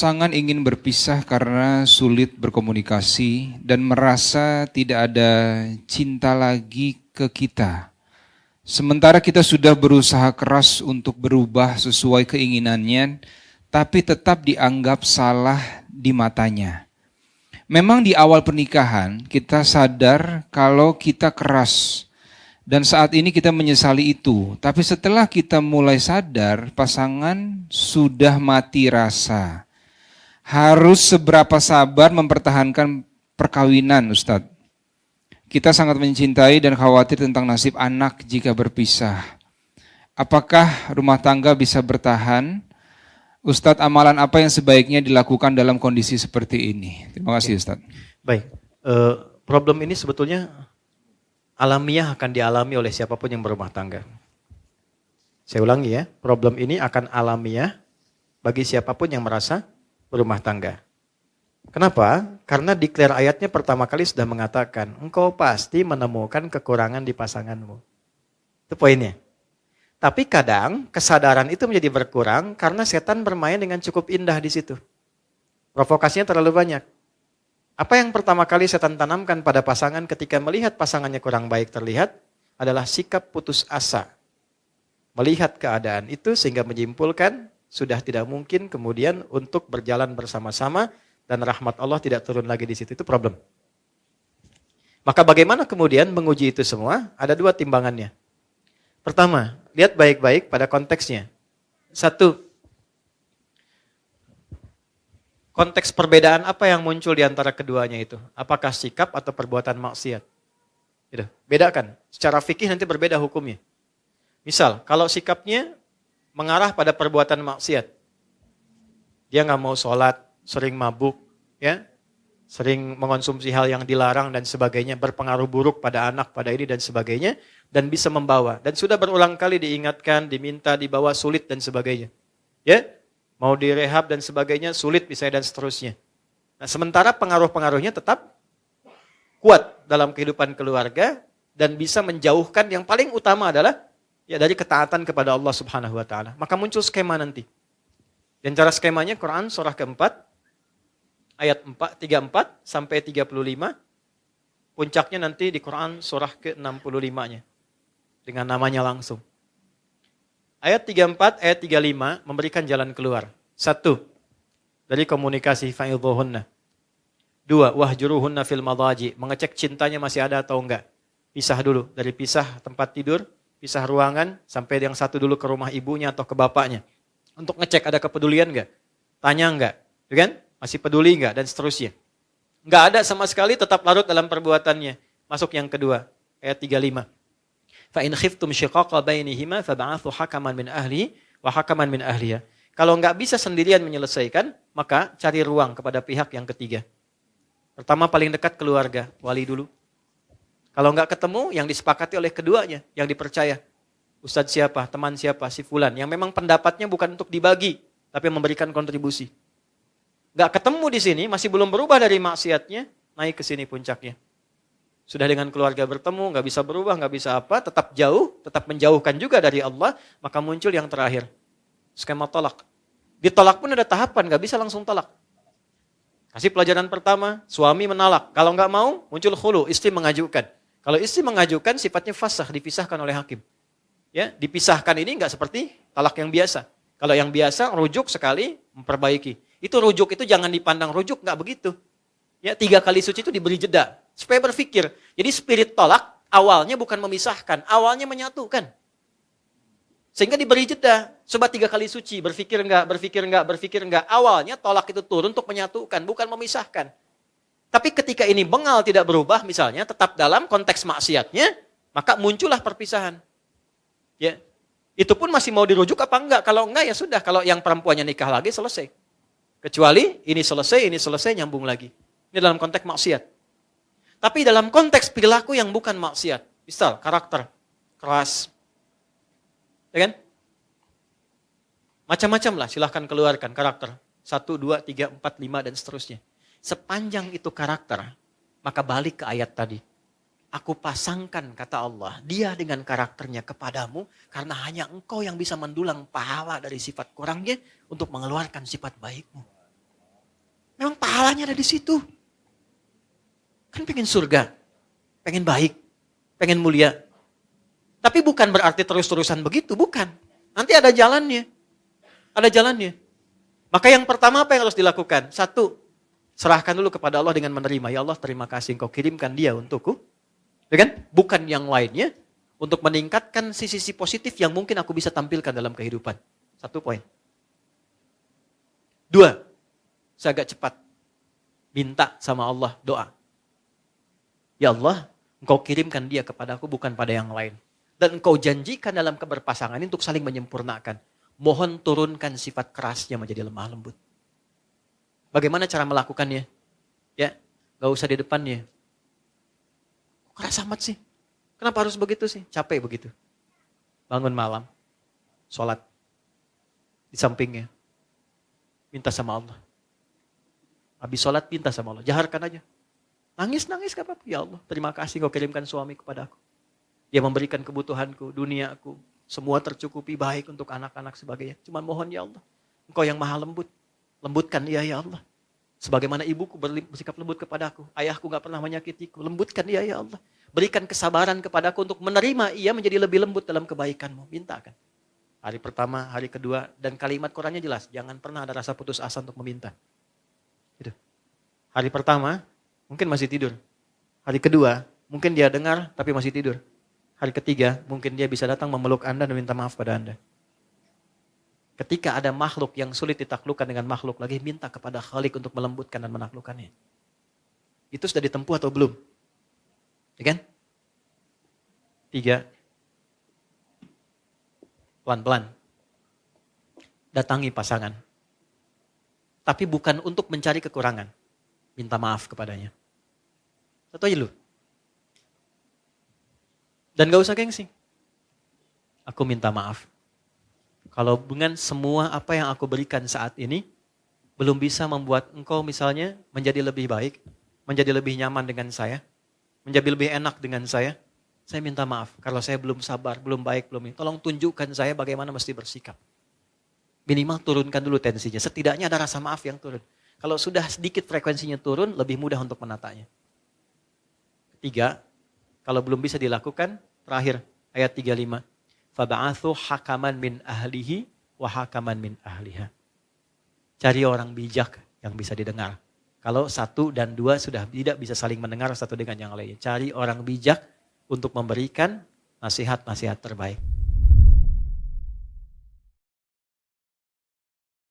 pasangan ingin berpisah karena sulit berkomunikasi dan merasa tidak ada cinta lagi ke kita. Sementara kita sudah berusaha keras untuk berubah sesuai keinginannya, tapi tetap dianggap salah di matanya. Memang di awal pernikahan kita sadar kalau kita keras, dan saat ini kita menyesali itu. Tapi setelah kita mulai sadar, pasangan sudah mati rasa. Harus seberapa sabar mempertahankan perkawinan, Ustadz? Kita sangat mencintai dan khawatir tentang nasib anak jika berpisah. Apakah rumah tangga bisa bertahan? Ustadz, amalan apa yang sebaiknya dilakukan dalam kondisi seperti ini? Terima kasih, Ustadz. Baik, problem ini sebetulnya alamiah akan dialami oleh siapapun yang berumah tangga. Saya ulangi ya, problem ini akan alamiah bagi siapapun yang merasa berumah tangga. Kenapa? Karena declare ayatnya pertama kali sudah mengatakan, engkau pasti menemukan kekurangan di pasanganmu. Itu poinnya. Tapi kadang kesadaran itu menjadi berkurang karena setan bermain dengan cukup indah di situ. Provokasinya terlalu banyak. Apa yang pertama kali setan tanamkan pada pasangan ketika melihat pasangannya kurang baik terlihat adalah sikap putus asa. Melihat keadaan itu sehingga menyimpulkan sudah tidak mungkin kemudian untuk berjalan bersama-sama dan rahmat Allah tidak turun lagi di situ. Itu problem. Maka bagaimana kemudian menguji itu semua? Ada dua timbangannya. Pertama, lihat baik-baik pada konteksnya. Satu, konteks perbedaan apa yang muncul di antara keduanya itu? Apakah sikap atau perbuatan maksiat? Gitu. Bedakan. Secara fikih nanti berbeda hukumnya. Misal, kalau sikapnya mengarah pada perbuatan maksiat. Dia nggak mau sholat, sering mabuk, ya, sering mengonsumsi hal yang dilarang dan sebagainya, berpengaruh buruk pada anak, pada ini dan sebagainya, dan bisa membawa. Dan sudah berulang kali diingatkan, diminta, dibawa, sulit dan sebagainya. Ya, mau direhab dan sebagainya, sulit misalnya dan seterusnya. Nah, sementara pengaruh-pengaruhnya tetap kuat dalam kehidupan keluarga dan bisa menjauhkan yang paling utama adalah ya dari ketaatan kepada Allah Subhanahu wa taala. Maka muncul skema nanti. Dan cara skemanya Quran surah keempat ayat 34 sampai 35. Puncaknya nanti di Quran surah ke-65-nya dengan namanya langsung. Ayat 34, ayat 35 memberikan jalan keluar. 1. Dari komunikasi fa'idhuhunna. 2. Wahjuruhunna fil madaji. Mengecek cintanya masih ada atau enggak. Pisah dulu. Dari pisah tempat tidur, pisah ruangan, sampai yang satu dulu ke rumah ibunya atau ke bapaknya. Untuk ngecek ada kepedulian enggak. Tanya enggak. Kan? Masih peduli enggak? Dan seterusnya. Enggak ada sama sekali, tetap larut dalam perbuatannya. Masuk yang kedua. Ayat 35. Fa in khiftum shiqaqa bainihima fab'athu hakaman min ahli wa hakaman min ahliya. Kalau enggak bisa sendirian menyelesaikan, maka cari ruang kepada pihak yang ketiga. Pertama paling dekat keluarga, wali dulu. Kalau enggak ketemu, yang disepakati oleh keduanya, yang dipercaya. Ustadz siapa, teman siapa, si fulan. Yang memang pendapatnya bukan untuk dibagi, tapi memberikan kontribusi. Enggak ketemu di sini, masih belum berubah dari maksiatnya, naik ke sini puncaknya. Sudah dengan keluarga bertemu, nggak bisa berubah, nggak bisa apa, tetap jauh, tetap menjauhkan juga dari Allah, maka muncul yang terakhir, skema tolak. Ditolak pun ada tahapan, nggak bisa langsung tolak. Kasih pelajaran pertama, suami menolak. Kalau nggak mau, muncul khulu, istri mengajukan. Kalau istri mengajukan, sifatnya fasakh, dipisahkan oleh hakim. Ya, dipisahkan ini nggak seperti talak yang biasa. Kalau yang biasa, rujuk sekali, memperbaiki. Itu rujuk itu jangan dipandang rujuk, nggak begitu. Ya, 3 kali suci itu diberi jeda supaya berpikir. Jadi spirit tolak awalnya bukan memisahkan, awalnya menyatukan. Sehingga diberi jeda. Coba 3 kali suci, berpikir enggak, berpikir enggak, berpikir enggak. Awalnya tolak itu turun untuk menyatukan, bukan memisahkan. Tapi ketika ini bengal tidak berubah misalnya, tetap dalam konteks maksiatnya, maka muncullah perpisahan. Ya. Itu pun masih mau dirujuk apa enggak? Kalau enggak ya sudah, kalau yang perempuannya nikah lagi selesai. Kecuali ini selesai, nyambung lagi. Ini dalam konteks maksiat. Tapi dalam konteks perilaku yang bukan maksiat. Misal, karakter. Keras. Ya kan? Macam-macam lah, silahkan keluarkan karakter. 1, 2, 3, 4, 5, dan seterusnya. Sepanjang itu karakter, maka balik ke ayat tadi. Aku pasangkan, kata Allah, dia dengan karakternya kepadamu, karena hanya engkau yang bisa mendulang pahala dari sifat kurangnya, untuk mengeluarkan sifat baikmu. Salahnya ada di situ. Kan pengen surga, pengen baik, pengen mulia. Tapi bukan berarti terus-terusan begitu, bukan. Nanti ada jalannya. Ada jalannya. Maka yang pertama apa yang harus dilakukan? Satu, serahkan dulu kepada Allah dengan menerima. Ya Allah, terima kasih Engkau kirimkan dia untukku. Ya kan? Bukan yang lainnya. Untuk meningkatkan sisi-sisi positif yang mungkin aku bisa tampilkan dalam kehidupan. 1 poin. 2, saya agak cepat. Minta sama Allah, doa. Ya Allah, Engkau kirimkan dia kepada aku bukan pada yang lain. Dan Engkau janjikan dalam keberpasangan ini untuk saling menyempurnakan. Mohon turunkan sifat kerasnya menjadi lemah lembut. Bagaimana cara melakukannya? Ya, gak usah di depannya. Kok keras amat sih? Kenapa harus begitu sih? Capek begitu. Bangun malam, sholat. Di sampingnya. Minta sama Allah. Habis sholat minta sama Allah. Jaharkan aja. Nangis gak apa-apa. Ya Allah, terima kasih Engkau kirimkan suami kepada aku. Dia memberikan kebutuhanku, duniaku. Semua tercukupi baik untuk anak-anak sebagainya. Cuma mohon ya Allah. Engkau yang maha lembut. Lembutkan dia ya Allah. Sebagaimana ibuku bersikap lembut kepadaku. Ayahku gak pernah menyakitiku. Lembutkan dia ya Allah. Berikan kesabaran kepadaku untuk menerima ia menjadi lebih lembut dalam kebaikanmu. Minta kan. Hari pertama, hari kedua. Dan kalimat Qurannya jelas. Jangan pernah ada rasa putus asa untuk meminta. Gitu. Hari pertama, mungkin masih tidur. Hari kedua, mungkin dia dengar tapi masih tidur. Hari ketiga, mungkin dia bisa datang memeluk Anda dan minta maaf pada Anda. Ketika ada makhluk yang sulit ditaklukkan dengan makhluk lagi, minta kepada Khalik untuk melembutkan dan menaklukkannya. Itu sudah ditempuh atau belum? Ya kan? 3. Pelan-pelan. Datangi pasangan. Tapi bukan untuk mencari kekurangan. Minta maaf kepadanya. Satu aja dulu. Dan gak usah gengsi. Aku minta maaf. Kalau dengan semua apa yang aku berikan saat ini, belum bisa membuat engkau misalnya menjadi lebih baik, menjadi lebih nyaman dengan saya, menjadi lebih enak dengan saya minta maaf. Kalau saya belum sabar, belum baik, belum ini. Tolong tunjukkan saya bagaimana mesti bersikap. Minimal turunkan dulu tensinya. Setidaknya ada rasa maaf yang turun. Kalau sudah sedikit frekuensinya turun, lebih mudah untuk menatanya. 3, kalau belum bisa dilakukan, terakhir ayat 35. Faba'athu hakaman min ahlihi wa hakaman min ahliha. Cari orang bijak yang bisa didengar. Kalau 1 dan 2 sudah tidak bisa saling mendengar satu dengan yang lainnya. Cari orang bijak untuk memberikan nasihat-nasihat terbaik.